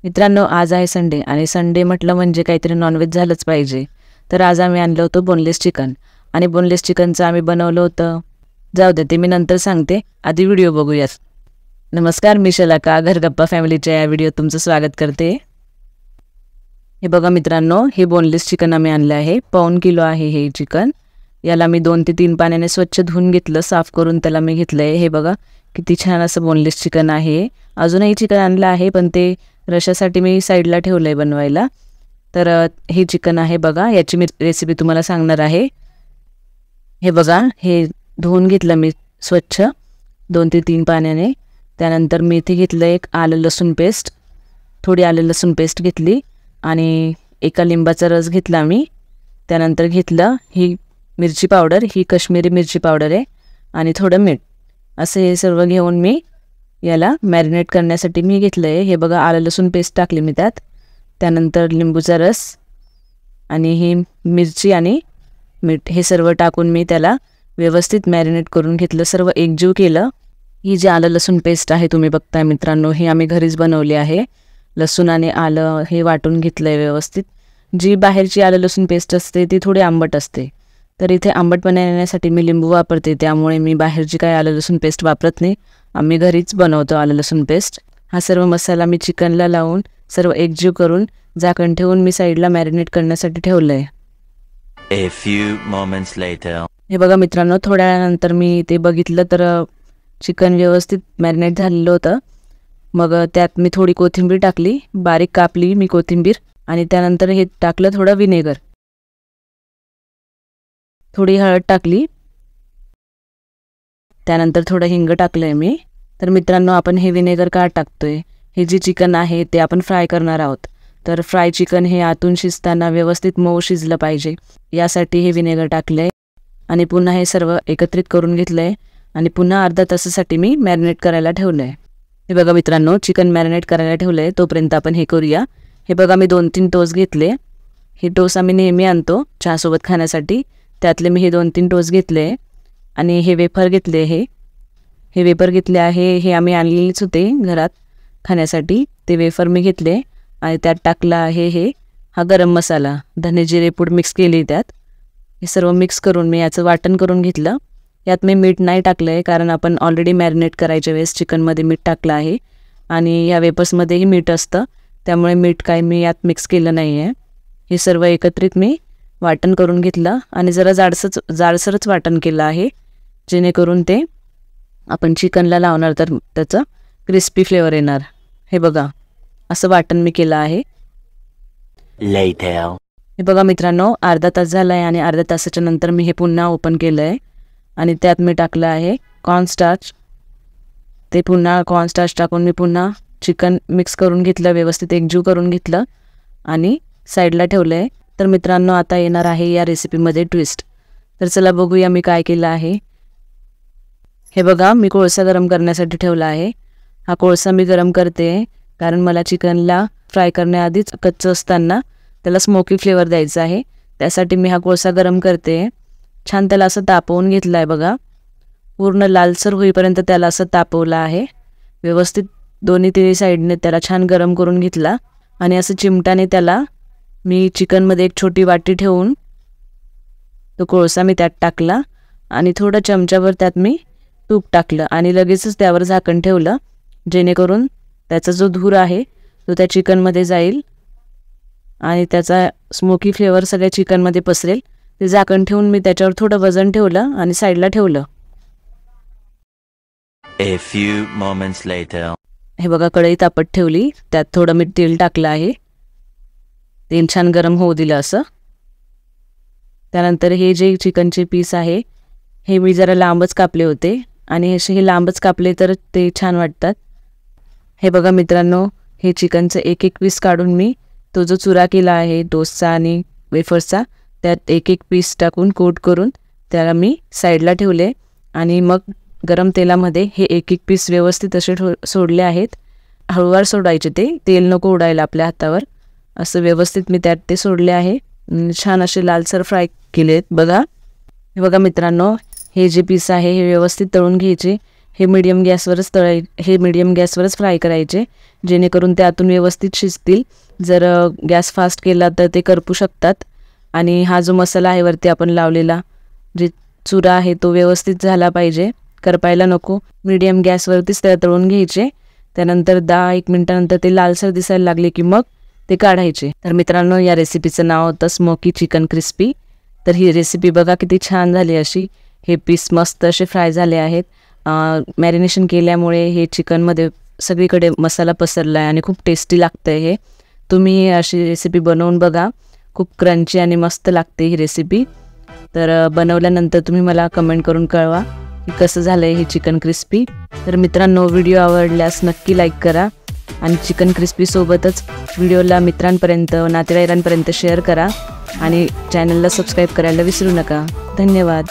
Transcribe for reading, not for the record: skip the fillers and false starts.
मित्रांनो, आज आहे संडे आणि संडे म्हटलं म्हणजे काहीतरी नॉनव्हेज झालंच पाहिजे. तर आज आम्ही आणलं होतं बोनलेस चिकन आणि बोनलेस चिकनचं आम्ही बनवलं होतं. जाऊ दे, ते मी नंतर सांगते. आधी व्हिडिओ बघूयात. नमस्कार, मी शलाका घरगप्पा फॅमिलीच्या या व्हिडिओत तुमचं स्वागत करते. हे बघा मित्रांनो, हे बोनलेस चिकन आम्ही आणलं आहे. 1.25 किलो आहे हे चिकन. याला मी 2 ते 3 पाण्याने स्वच्छ धुवून घेतलं, साफ करून त्याला मी घेतलं आहे. हे बघा किती छान असं बोनलेस चिकन आहे. अजूनही चिकन आणलं आहे, पण ते रशासाठी मी साईडला ठेवलं आहे बनवायला. तर हे चिकन आहे बघा, याची मी रेसिपी तुम्हाला सांगणार आहे. हे बघा, हे धुवून घेतलं मी स्वच्छ 2 ते 3 पाण्याने. त्यानंतर मी इथे घेतलं एक आलं लसूण पेस्ट, थोडी आलं लसूण पेस्ट घेतली आणि एका लिंबाचा रस घेतला मी. त्यानंतर घेतलं ही मिरची पावडर, ही काश्मीरी मिरची पावडर आहे, आणि थोडं मीठ. असं हे सर्व घेऊन मी याला मॅरिनेट करण्यासाठी मी घेतलं आहे. हे बघा, आलं लसूण पेस्ट टाकली मी त्यात. त्यानंतर लिंबूचा रस आणि ही मिरची आणि मीठ हे सर्व टाकून मी त्याला व्यवस्थित मॅरिनेट करून घेतलं, सर्व एकजीव केलं. ही जी आलं लसूण पेस्ट आहे तुम्ही बघताय मित्रांनो, ही आम्ही घरीच बनवली आहे. लसूण आणि आलं हे वाटून घेतलं आहे व्यवस्थित. जी बाहेरची आलं लसूण पेस्ट असते ती थोडी आंबट असते, तर इथे आंबटपणा येण्यासाठी मी लिंबू वापरते. त्यामुळे मी बाहेरची काय आलं लसूण पेस्ट वापरत नाही, आम्ही घरीच बनवतो आलं लसूण पेस्ट. हा सर्व मसाला मी चिकनला लावून सर्व एकजीव करून झाकण ठेवून मी साईडला मॅरिनेट करण्यासाठी ठेवलं आहे. A few moments later. हे बघा मित्रांनो, थोड्या वेळानंतर मी ते बघितलं तर चिकन व्यवस्थित मॅरिनेट झालेलं होतं. मग त्यात मी थोडी कोथिंबीर टाकली, बारीक कापली मी कोथिंबीर, आणि त्यानंतर हे टाकलं थोडं विनेगर, थोडी हळद टाकली, त्यानंतर थोडं हिंग टाकलं आहे मी. तर मित्रांनो, आपण हे विनेगर का टाकतोय? हे जे चिकन आहे ते आपण फ्राय करणार आहोत, तर फ्राय चिकन हे आतून शिजताना व्यवस्थित मऊ शिजलं पाहिजे, यासाठी हे विनेगर टाकलं आहे. आणि पुन्हा हे सर्व एकत्रित करून घेतलं आहे आणि पुन्हा अर्धा तासासाठी मी मॅरिनेट करायला ठेवलं आहे. हे बघा मित्रांनो, चिकन मॅरिनेट करायला ठेवलं आहे, तोपर्यंत आपण हे करूया. हे बघा, मी 2-3 टोस्ट घेतले. हे टोस्ट आम्ही नेहमी आणतो चहासोबत खाण्यासाठी, त्यातले मी हे 2-3 टोस्ट घेतले. आणि हे वेफर घेतले, हे वेफर घेतले आहे, हे आम्ही आणलेलेच होते घरात खाण्यासाठी. ते वेफर मी घेतले आणि त्यात टाकला आहे हा गरम मसाला, धने जिरे पूड मिक्स केली त्यात. हे सर्व मिक्स करून मी याचं वाटण करून घेतलं. यात मी मीठ नाही टाकलं आहे, कारण आपण ऑलरेडी मॅरिनेट करायच्या वेळेस चिकनमध्ये मीठ टाकलं आहे आणि या वेपर्समध्येही मीठ असतं, त्यामुळे मीठ काय मी यात मिक्स केलं नाही आहे. हे सर्व एकत्रित मी वाटण करून घेतलं आणि जरा जाडसरच वाटण केलं आहे, जेणेकरून ते आपण चिकनला लावणार तर त्याचं क्रिस्पी फ्लेवर येणार. हे बघा, असं वाटण मी केलं आहे. Later. हे बघा मित्रांनो, अर्धा तास झाला आहे आणि अर्ध्या तासाच्या नंतर मी हे पुन्हा ओपन केलं आहे आणि त्यात मी टाकलं आहे कॉर्नस्टार्च. ते पुन्हा कॉर्नस्टार्च टाकून मी पुन्हा चिकन मिक्स करून घेतलं, व्यवस्थित एकजीव करून घेतलं आणि साईडला ठेवलं आहे. तर मित्रांनो, आता येणार आहे या रेसिपीमध्ये ट्विस्ट. तर चला बघूया मी काय केलं आहे. हे बघा, मी कोळसा गरम करण्यासाठी ठेवला आहे. हा कोळसा मी गरम करते कारण मला चिकनला फ्राय करण्याआधीच कच्चं असताना त्याला स्मोकी फ्लेवर द्यायचा आहे, त्यासाठी मी हा कोळसा गरम करते. छान त्याला असं तापवून घेतलं आहे बघा, पूर्ण लालसर होईपर्यंत त्याला असं तापवलं आहे. व्यवस्थित दोन्ही साईडने त्याला छान गरम करून घेतला आणि असं चिमटाने त्याला मी चिकनमध्ये एक छोटी वाटी ठेवून तो कोळसा मी त्यात टाकला आणि थोडं चमच्यावर त्यात मी तूप टाकलं आणि लगेचच त्यावर झाकण ठेवलं, जेणेकरून त्याचा जो धूर आहे तो त्या चिकनमध्ये जाईल आणि त्याचा स्मोकी फ्लेवर सगळ्या चिकनमध्ये पसरेल. ते झाकण ठेवून मी त्याच्यावर थोडं वजन ठेवलं आणि साईडला ठेवलं. A few moments later. हे बघा, कढई तापत ठेवली, त्यात थोडं मी तेल टाकलं आहे. तेल छान गरम होऊ दिलं असं. त्यानंतर हे जे चिकनचे पीस आहे हे मी जरा लांबच कापले होते आणि असे हे लांबच कापले तर ते छान वाटतात. हे बघा मित्रांनो, हे चिकनचं एक पीस काढून मी तो जो चुरा केला आहे टोस्टचा आणि वेफर्सचा, त्यात एक पीस टाकून कोट करून त्याला मी साईडला ठेवले आणि मग गरम तेलामध्ये हे एक पीस व्यवस्थित असे सोडले आहेत. हळूवार सोडायचे, ते तेल नको उडायला आपल्या हातावर. असं व्यवस्थित मी त्यात ते सोडले आहे. छान असे लालसर फ्राय केलेत बघा. हे बघा मित्रांनो, हे जे पीस आहे हे व्यवस्थित तळून घ्यायचे. हे मीडियम गॅसवरच फ्राय करायचे, जेणेकरून ते आतून व्यवस्थित शिजतील. जर गॅस फास्ट केला तर ते करपू शकतात. आणि हा जो मसाला आहे वरती आपण लावलेला, जे चुरा आहे तो व्यवस्थित झाला पाहिजे, करपायला नको. मीडियम गॅसवरतीच त्याला तळून घ्यायचे. त्यानंतर 10-1 मिनिटानंतर ते लालसर दिसायला लागले की मग ते काढायचे. तर मित्रांनो, या रेसिपीचं नाव होतं स्मोकी चिकन क्रिस्पी. तर ही रेसिपी बघा किती छान झाली अशी. हे पीस मस्त असे फ्राय झाले आहेत. मॅरिनेशन केल्यामुळे हे चिकनमध्ये सगळीकडे मसाला पसरला आहे आणि खूप टेस्टी लागतं हे. तुम्ही अशी रेसिपी बनवून बघा, खूप क्रंची आणि मस्त लागते ही रेसिपी. तर बनवल्यानंतर तुम्ही मला कमेंट करून कळवा की कसं झालं आहे हे चिकन क्रिस्पी. तर मित्रांनो, व्हिडिओ आवडल्यास नक्की लाईक करा आणि चिकन क्रिस्पीसोबतच व्हिडिओला मित्रांपर्यंत, नातेवाईकांपर्यंत शेअर करा आणि चॅनलला सबस्क्राईब करायला विसरू नका. धन्यवाद.